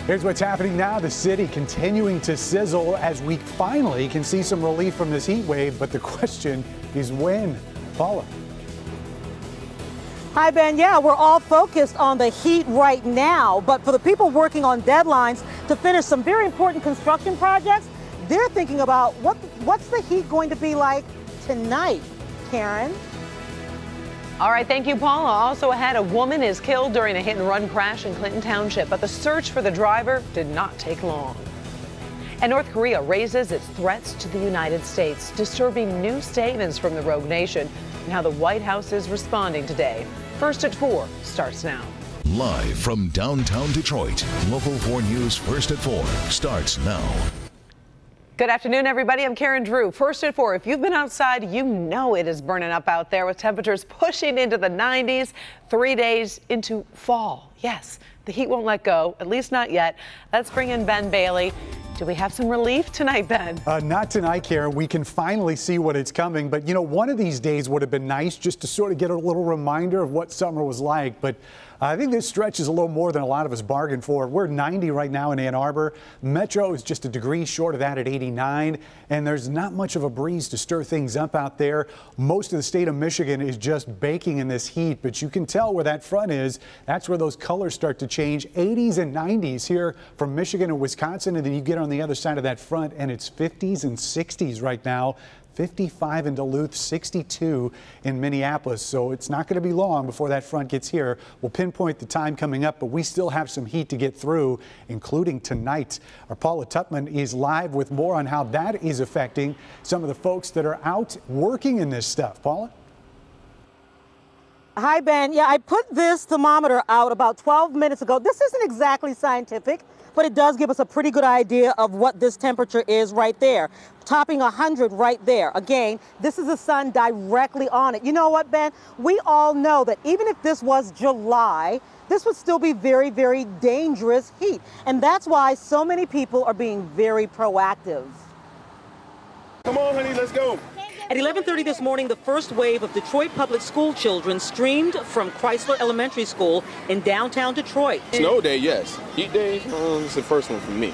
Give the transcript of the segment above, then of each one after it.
Here's what's happening now. The city continuing to sizzle as we finally can see some relief from this heat wave. But the question is when? Paula. Hi, Ben. Yeah, we're all focused on the heat right now. But for the people working on deadlines to finish some very important construction projects, they're thinking about what's the heat going to be like tonight, Karen? All right, thank you, Paula. Also ahead, a woman is killed during a hit-and-run crash in Clinton Township, but the search for the driver did not take long. And North Korea raises its threats to the United States, disturbing new statements from the rogue nation and how the White House is responding today. First at 4 starts now. Live from downtown Detroit, Local 4 News First at 4 starts now. Good afternoon, everybody. I'm Karen Drew. First at 4. If you've been outside, you know it is burning up out there with temperatures pushing into the 90s, 3 days into fall. Yes, the heat won't let go, at least not yet. Let's bring in Ben Bailey. Do we have some relief tonight, Ben? Not tonight, Karen. We can finally see what it's coming. But, you know, one of these days would have been nice just to sort of get a little reminder of what summer was like. But I think this stretch is a little more than a lot of us bargained for. We're 90 right now in Ann Arbor. Metro is just a degree short of that at 89. And there's not much of a breeze to stir things up out there. Most of the state of Michigan is just baking in this heat. But you can tell where that front is. That's where those colors start to change. 80s and 90s here from Michigan and Wisconsin. And then you get on the other side of that front and it's 50s and 60s right now. 55 in Duluth, 62 in Minneapolis. So it's not going to be long before that front gets here. We'll pinpoint the time coming up, but we still have some heat to get through, including tonight. Our Paula Tutman is live with more on how that is affecting some of the folks that are out working in this stuff. Paula? Hi, Ben. Yeah, I put this thermometer out about 12 minutes ago. This isn't exactly scientific, but it does give us a pretty good idea of what this temperature is right there. Topping 100 right there. Again, this is the sun directly on it. You know what, Ben? We all know that even if this was July, this would still be very, very dangerous heat. And that's why so many people are being very proactive. Come on, honey, let's go. At 11:30 this morning, the first wave of Detroit public school children streamed from Chrysler Elementary School in downtown Detroit. Snow day, yes. Heat day, it's the first one for me.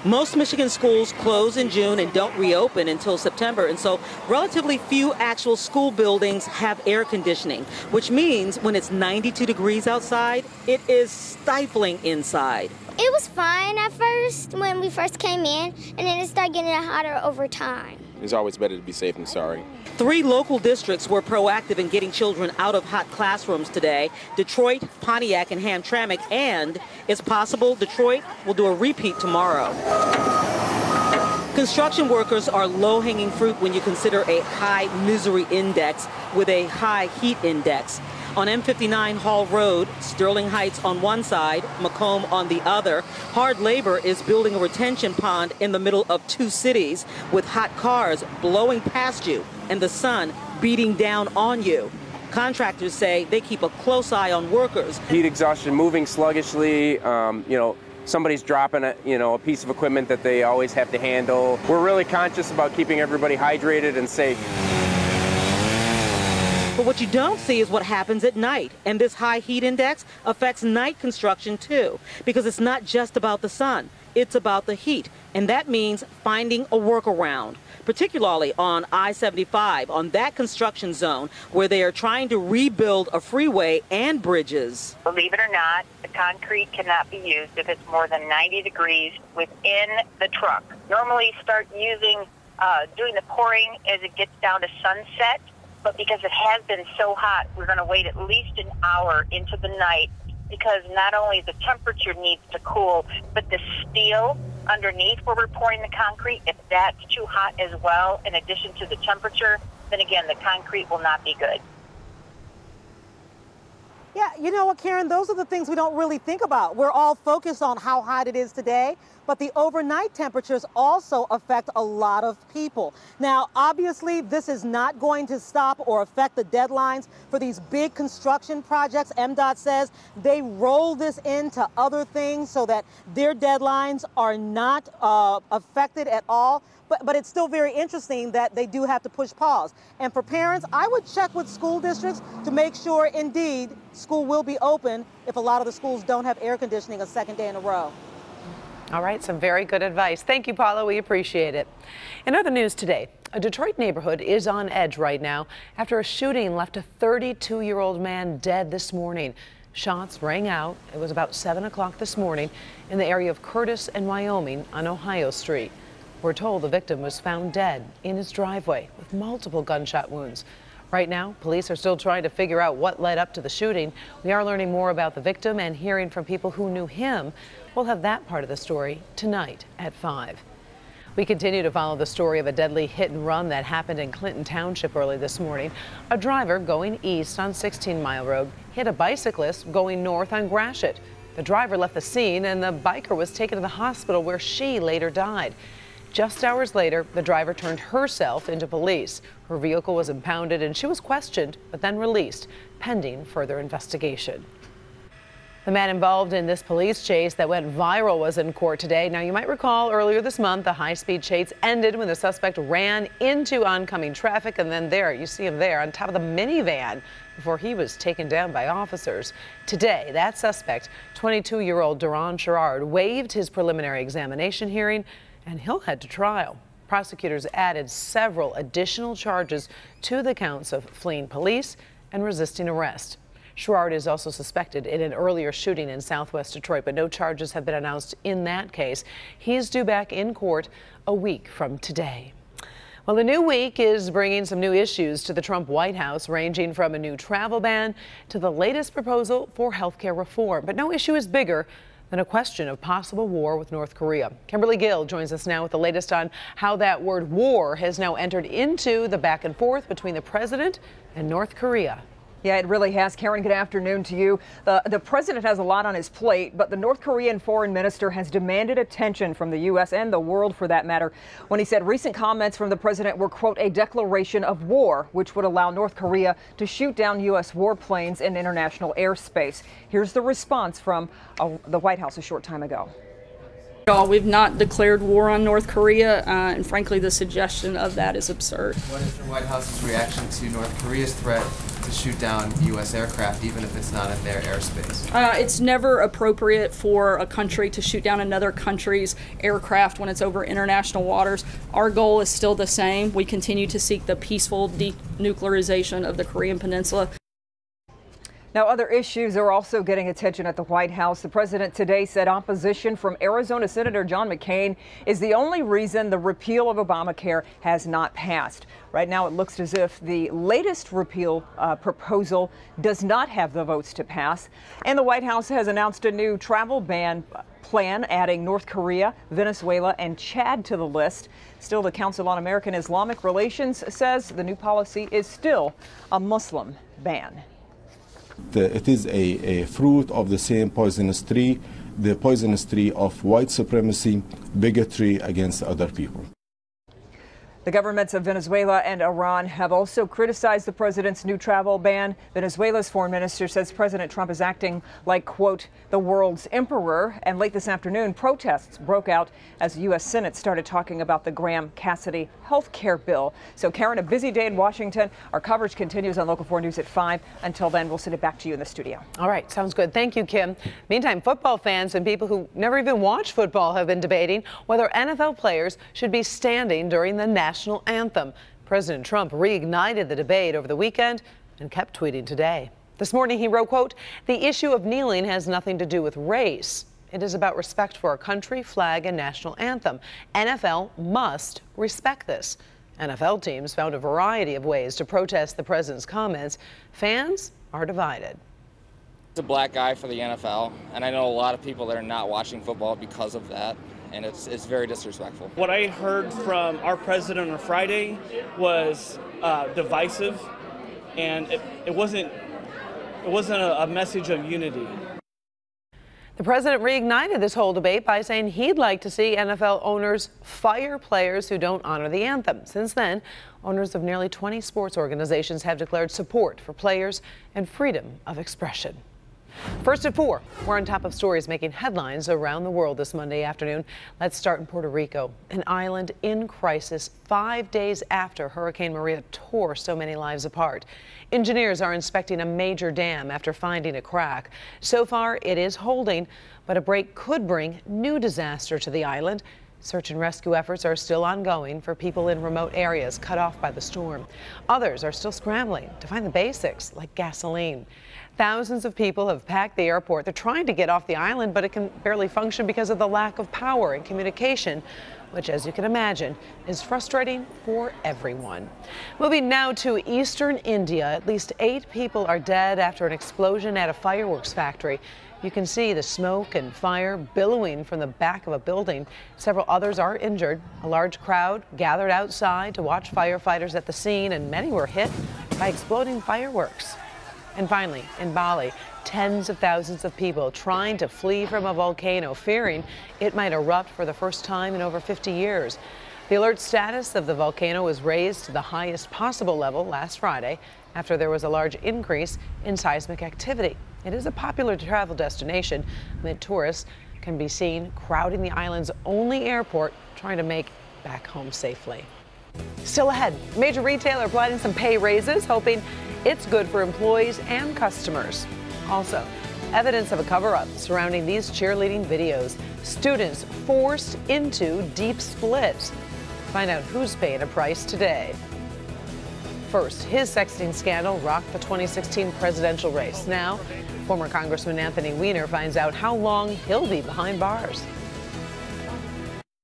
Most Michigan schools close in June and don't reopen until September, and so relatively few actual school buildings have air conditioning, which means when it's 92 degrees outside, it is stifling inside. It was fine at first when we first came in, and then it started getting hotter over time. It's always better to be safe than sorry. 3 local districts were proactive in getting children out of hot classrooms today: Detroit, Pontiac, and Hamtramck, and it's possible Detroit will do a repeat tomorrow. Construction workers are low-hanging fruit when you consider a high misery index with a high heat index. On M59 Hall Road, Sterling Heights on one side, Macomb on the other, hard labor is building a retention pond in the middle of 2 cities with hot cars blowing past you and the sun beating down on you. Contractors say they keep a close eye on workers. Heat exhaustion, moving sluggishly, somebody's dropping a piece of equipment that they always have to handle. We're really conscious about keeping everybody hydrated and safe. But what you don't see is what happens at night. And this high heat index affects night construction too, because it's not just about the sun, it's about the heat. And that means finding a workaround, particularly on I-75, on that construction zone where they are trying to rebuild a freeway and bridges. Believe it or not, the concrete cannot be used if it's more than 90 degrees within the truck. Normally start doing the pouring as it gets down to sunset. But because it has been so hot, we're going to wait at least an hour into the night, because not only the temperature needs to cool, but the steel underneath where we're pouring the concrete, if that's too hot as well, in addition to the temperature, then again, the concrete will not be good. Yeah, you know what, Karen, those are the things we don't really think about. We're all focused on how hot it is today, but the overnight temperatures also affect a lot of people. Now, obviously, this is not going to stop or affect the deadlines for these big construction projects. MDOT says they roll this into other things so that their deadlines are not affected at all. But it's still very interesting that they do have to push pause. And for parents, I would check with school districts to make sure, indeed, school will be open if a lot of the schools don't have air conditioning a second day in a row. All right, some very good advice. Thank you, Paula. We appreciate it. In other news today, a Detroit neighborhood is on edge right now after a shooting left a 32-year-old man dead this morning. Shots rang out. It was about 7 o'clock this morning in the area of Curtis and Wyoming on Ohio Street. We're told the victim was found dead in his driveway with multiple gunshot wounds. Right now, police are still trying to figure out what led up to the shooting. We are learning more about the victim and hearing from people who knew him. We'll have that part of the story tonight at 5. We continue to follow the story of a deadly hit and run that happened in Clinton Township early this morning. A driver going east on 16 Mile Road hit a bicyclist going north on Gratiot. The driver left the scene and the biker was taken to the hospital where she later died. Just hours later, the driver turned herself into police. Her vehicle was impounded and she was questioned, but then released, pending further investigation. The man involved in this police chase that went viral was in court today. Now, you might recall earlier this month, the high-speed chase ended when the suspect ran into oncoming traffic, and then there, you see him there on top of the minivan before he was taken down by officers. Today, that suspect, 22-year-old Duron Sherrard, waived his preliminary examination hearing, and he'll head to trial. Prosecutors added several additional charges to the counts of fleeing police and resisting arrest. Sherrard is also suspected in an earlier shooting in southwest Detroit, but no charges have been announced in that case. He's due back in court a week from today. Well, the new week is bringing some new issues to the Trump White House, ranging from a new travel ban to the latest proposal for health care reform. But no issue is bigger than a question of possible war with North Korea. Kimberly Gill joins us now with the latest on how that word war has now entered into the back and forth between the president and North Korea. Yeah, it really has. Karen, good afternoon to you. The president has a lot on his plate, but the North Korean foreign minister has demanded attention from the U.S. and the world for that matter when he said recent comments from the president were, quote, a declaration of war, which would allow North Korea to shoot down U.S. warplanes in international airspace. Here's the response from the White House a short time ago. We've not declared war on North Korea, and frankly, the suggestion of that is absurd. What is the White House's reaction to North Korea's threat to shoot down U.S. aircraft, even if it's not in their airspace? It's never appropriate for a country to shoot down another country's aircraft when it's over international waters. Our goal is still the same. We continue to seek the peaceful denuclearization of the Korean Peninsula. Now, other issues are also getting attention at the White House. The president today said opposition from Arizona Senator John McCain is the only reason the repeal of Obamacare has not passed. Right now, it looks as if the latest repeal proposal does not have the votes to pass. And the White House has announced a new travel ban plan, adding North Korea, Venezuela, and Chad to the list. Still, the Council on American Islamic Relations says the new policy is still a Muslim ban. It is a fruit of the same poisonous tree, the poisonous tree of white supremacy, bigotry against other people. The governments of Venezuela and Iran have also criticized the president's new travel ban. Venezuela's foreign minister says President Trump is acting like, quote, the world's emperor. And late this afternoon, protests broke out as the U.S. Senate started talking about the Graham-Cassidy health care bill. So, Karen, a busy day in Washington. Our coverage continues on Local 4 News at 5. Until then, we'll send it back to you in the studio. All right, sounds good. Thank you, Kim. Meantime, football fans and people who never even watch football have been debating whether NFL players should be standing during the national anthem. President Trump reignited the debate over the weekend and kept tweeting today. This morning he wrote, quote, the issue of kneeling has nothing to do with race. It is about respect for our country, flag, and national anthem. NFL must respect this. NFL teams found a variety of ways to protest the president's comments. Fans are divided. It's a black guy for the NFL, and I know a lot of people that are not watching football because of that. And it's very disrespectful. What I heard from our president on Friday was divisive, and it wasn't a message of unity. The president reignited this whole debate by saying he'd like to see NFL owners fire players who don't honor the anthem. Since then, owners of nearly 20 sports organizations have declared support for players and freedom of expression. First at 4, we're on top of stories making headlines around the world this Monday afternoon. Let's start in Puerto Rico, an island in crisis 5 days after Hurricane Maria tore so many lives apart. Engineers are inspecting a major dam after finding a crack. So far, it is holding, but a break could bring new disaster to the island. Search and rescue efforts are still ongoing for people in remote areas cut off by the storm. Others are still scrambling to find the basics like gasoline. Thousands of people have packed the airport. They're trying to get off the island, but it can barely function because of the lack of power and communication, which, as you can imagine, is frustrating for everyone. Moving now to eastern India, at least 8 people are dead after an explosion at a fireworks factory. You can see the smoke and fire billowing from the back of a building. Several others are injured. A large crowd gathered outside to watch firefighters at the scene, and many were hit by exploding fireworks. And finally, in Bali, tens of thousands of people trying to flee from a volcano, fearing it might erupt for the first time in over 50 years. The alert status of the volcano was raised to the highest possible level last Friday after there was a large increase in seismic activity. It is a popular travel destination amid tourists can be seen crowding the island's only airport, trying to make back home safely. Still ahead, a major retailer planning some pay raises, hoping it's good for employees and customers. Also, evidence of a cover-up surrounding these cheerleading videos. Students forced into deep splits. Find out who's paying a price today. First, his sexting scandal rocked the 2016 presidential race. Now, former Congressman Anthony Weiner finds out how long he'll be behind bars.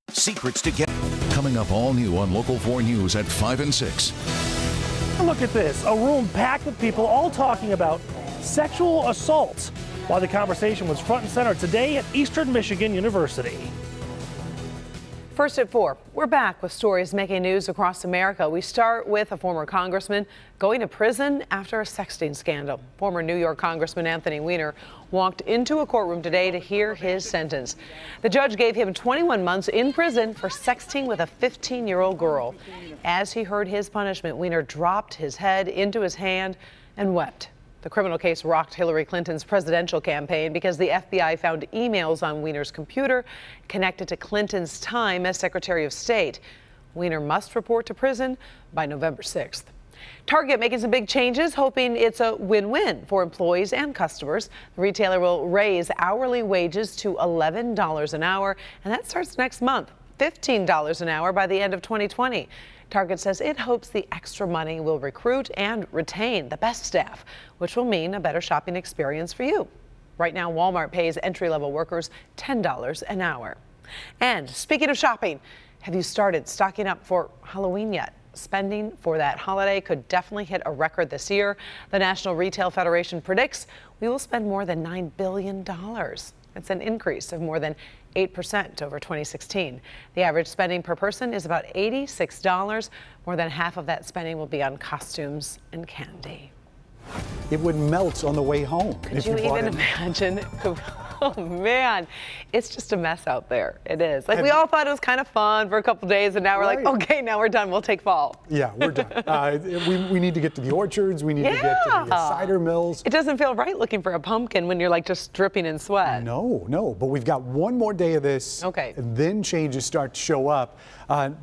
Secrets to get. Coming up all new on Local 4 News at 5 and 6. Look at this, a room packed with people all talking about sexual assaults while the conversation was front and center today at Eastern Michigan University. First at 4, we're back with stories making news across America. We start with a former congressman going to prison after a sexting scandal. Former New York Congressman Anthony Weiner walked into a courtroom today to hear his sentence. The judge gave him 21 months in prison for sexting with a 15-year-old girl. As he heard his punishment, Weiner dropped his head into his hand and wept. The criminal case rocked Hillary Clinton's presidential campaign because the FBI found emails on Weiner's computer connected to Clinton's time as Secretary of State. Weiner must report to prison by November 6th. Target making some big changes, hoping it's a win-win for employees and customers. The retailer will raise hourly wages to $11 an hour, and that starts next month, $15 an hour by the end of 2020. Target says it hopes the extra money will recruit and retain the best staff, which will mean a better shopping experience for you. Right now, Walmart pays entry-level workers $10 an hour. And speaking of shopping, have you started stocking up for Halloween yet? Spending for that holiday could definitely hit a record this year. The National Retail Federation predicts we will spend more than $9 billion. It's an increase of more than 8% over 2016. The average spending per person is about $86. More than half of that spending will be on costumes and candy. It would melt on the way home. Could you even imagine? Oh man, it's just a mess out there. It is. Like, we all thought it was kind of fun for a couple days, and now we're like, okay, now we're done. We'll take fall. Yeah, we're done. We need to get to the orchards. We need to get to the cider mills. It doesn't feel right looking for a pumpkin when you're like just dripping in sweat. No, but we've got one more day of this. Okay. And then changes start to show up.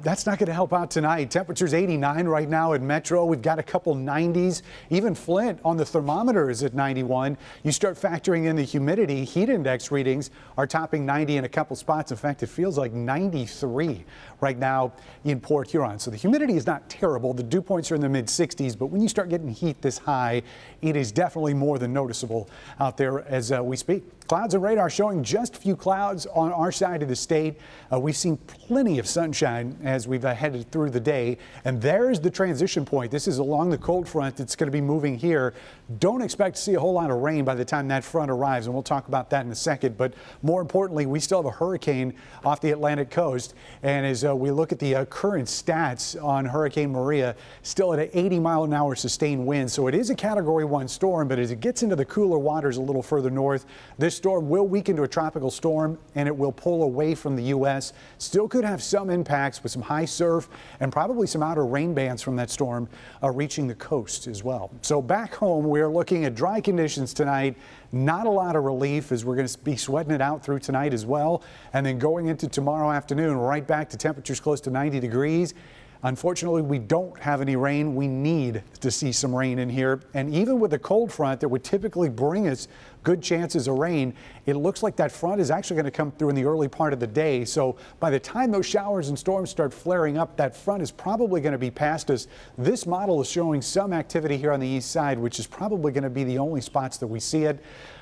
That's not going to help out tonight. Temperature's 89 right now in Metro. We've got a couple 90s. Even Flint on the thermometer is at 91. You start factoring in the humidity. Heat index readings are topping 90 in a couple spots. In fact, it feels like 93 right now in Port Huron. So the humidity is not terrible. The dew points are in the mid 60s, but when you start getting heat this high, it is definitely more than noticeable out there as we speak. Clouds and radar showing just a few clouds on our side of the state. We've seen plenty of sunshine as we've headed through the day. And there's the transition point. This is along the cold front that's going to be moving here. Don't expect to see a whole lot of rain by the time that front arrives, and we'll talk about that in a second. But more importantly, we still have a hurricane off the Atlantic coast. And as we look at the current stats on Hurricane Maria, still at an 80-mile-an-hour sustained wind. So it is a Category 1 storm, but as it gets into the cooler waters a little further north, this storm will weaken to a tropical storm, and it will pull away from the U.S. Still could have some impacts with some high surf and probably some outer rain bands from that storm reaching the coast as well. So back home, we're looking at dry conditions tonight. not a lot of relief as we're going to be sweating it out through tonight as well. And then going into tomorrow afternoon, right back to temperatures close to 90 degrees. Unfortunately, we don't have any rain. We need to see some rain in here. And even with the cold front that would typically bring us good chances of rain, it looks like that front is actually going to come through in the early part of the day. So by the time those showers and storms start flaring up, that front is probably going to be past us. This model is showing some activity here on the east side, which is probably going to be the only spots that we see it.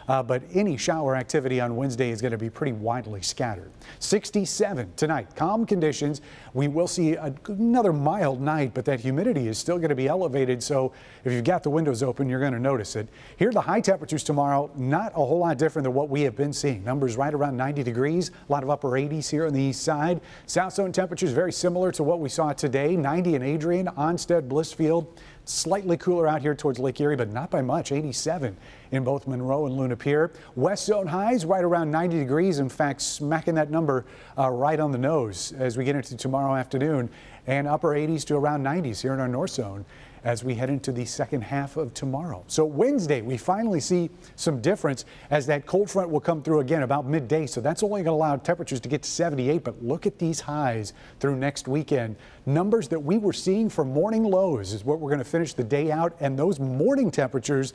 But any shower activity on Wednesday is going to be pretty widely scattered. 67 tonight, calm conditions. We will see another mild night, but that humidity is still going to be elevated. So if you've got the windows open, you're going to notice it. Here are the high temperatures tomorrow. Not a whole lot different than what we have been seeing. Numbers right around 90 degrees, a lot of upper 80s here on the east side. South zone temperatures very similar to what we saw today. 90 in Adrian, Onstead, Blissfield. Slightly cooler out here towards Lake Erie, but not by much. 87 in both Monroe and Luna Pier. West zone highs right around 90 degrees. In fact, smacking that number right on the nose as we get into tomorrow afternoon, and upper 80s to around 90s here in our north zone as we head into the second half of tomorrow. So Wednesday, we finally see some difference as that cold front will come through again about midday. So that's only going to allow temperatures to get to 78. But look at these highs through next weekend. Numbers that we were seeing for morning lows is what we're going to finish the day out. And those morning temperatures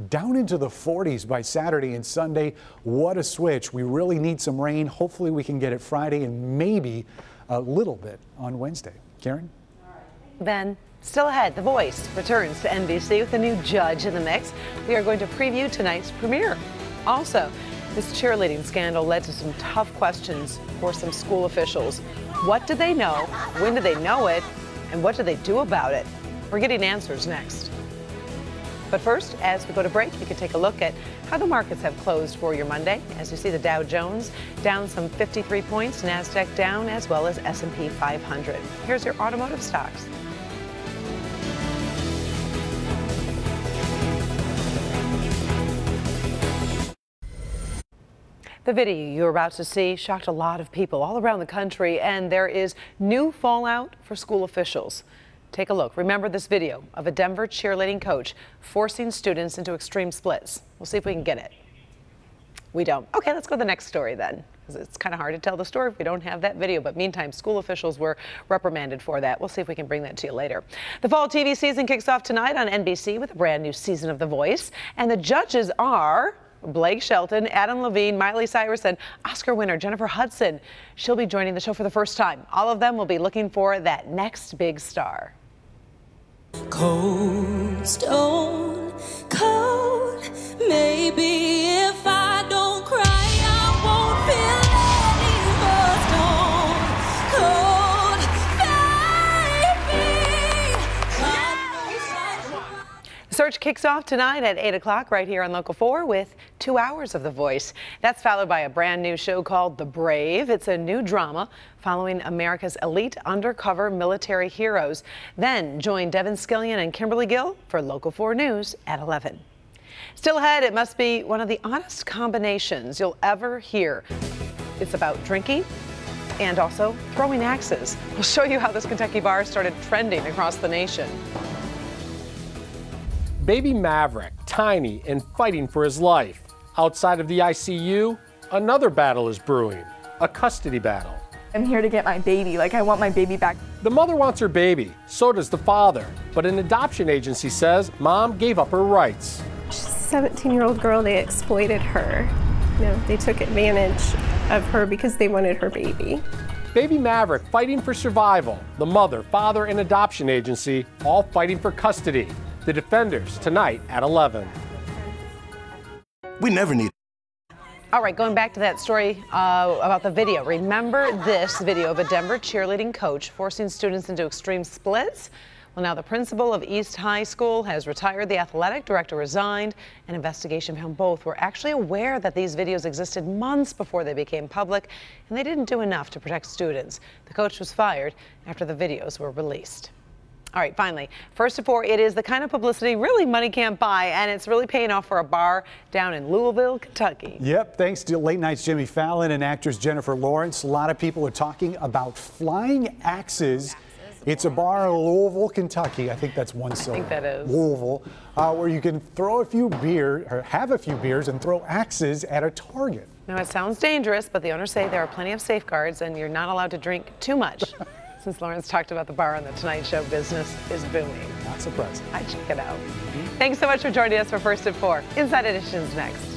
down into the 40s by Saturday and Sunday. What a switch. We really need some rain. Hopefully we can get it Friday and maybe a little bit on Wednesday. Karen? Ben. Still ahead, The Voice returns to NBC with a new judge in the mix. We are going to preview tonight's premiere. Also, this cheerleading scandal led to some tough questions for some school officials. What did they know? When did they know it? And what did they do about it? We're getting answers next. But first, as we go to break, we can take a look at how the markets have closed for your Monday. As you see, the Dow Jones down some 53 points, NASDAQ down, as well as S&P 500. Here's your automotive stocks. The video you're about to see shocked a lot of people all around the country, and there is new fallout for school officials. Take a look. Remember this video of a Denver cheerleading coach forcing students into extreme splits. We'll see if we can get it. We don't. Okay, let's go to the next story then, because it's kind of hard to tell the story if we don't have that video. But meantime, school officials were reprimanded for that. We'll see if we can bring that to you later. The fall TV season kicks off tonight on NBC with a brand new season of The Voice, and the judges are Blake Shelton, Adam Levine, Miley Cyrus, and Oscar winner Jennifer Hudson. She'll be joining the show for the first time. All of them will be looking for that next big star. Cold stone, cold, maybe if I don't cry, I won't feel any more stone, cold, baby. Search kicks off tonight at 8 o'clock right here on Local 4 with 2 hours of The Voice. That's followed by a brand new show called The Brave. It's a new drama following America's elite undercover military heroes. Then join Devin Skillian and Kimberly Gill for Local 4 News at 11. Still ahead, it must be one of the oddest combinations you'll ever hear. It's about drinking and also throwing axes. We'll show you how this Kentucky bar started trending across the nation. Baby Maverick, tiny and fighting for his life. Outside of the ICU, another battle is brewing, a custody battle. I'm here to get my baby, like I want my baby back. The mother wants her baby, so does the father. But an adoption agency says mom gave up her rights. She's a 17-year-old girl, they exploited her. You know, they took advantage of her because they wanted her baby. Baby Maverick fighting for survival. The mother, father, and adoption agency all fighting for custody. The defenders tonight at 11. We never need. All right, going back to that story about the video. Remember this video of a Denver cheerleading coach forcing students into extreme splits? Well, now the principal of East High School has retired. The athletic director resigned. An investigation found both were actually aware that these videos existed months before they became public, and they didn't do enough to protect students. The coach was fired after the videos were released. All right, finally, first of all, it is the kind of publicity really money can't buy, and it's really paying off for a bar down in Louisville, Kentucky. Yep, thanks to Late Night's Jimmy Fallon and actress Jennifer Lawrence. A lot of people are talking about flying axes It's a bar in Louisville, Kentucky. I think that's one syllable. I think that is. Louisville, where you can throw a few beers, or have a few beers, and throw axes at a target. Now, it sounds dangerous, but the owners say there are plenty of safeguards, and you're not allowed to drink too much. Since Lawrence talked about the bar on the Tonight Show, business is booming. Not surprising. I'd check it out. Thanks so much for joining us for First at 4. Inside Edition's next.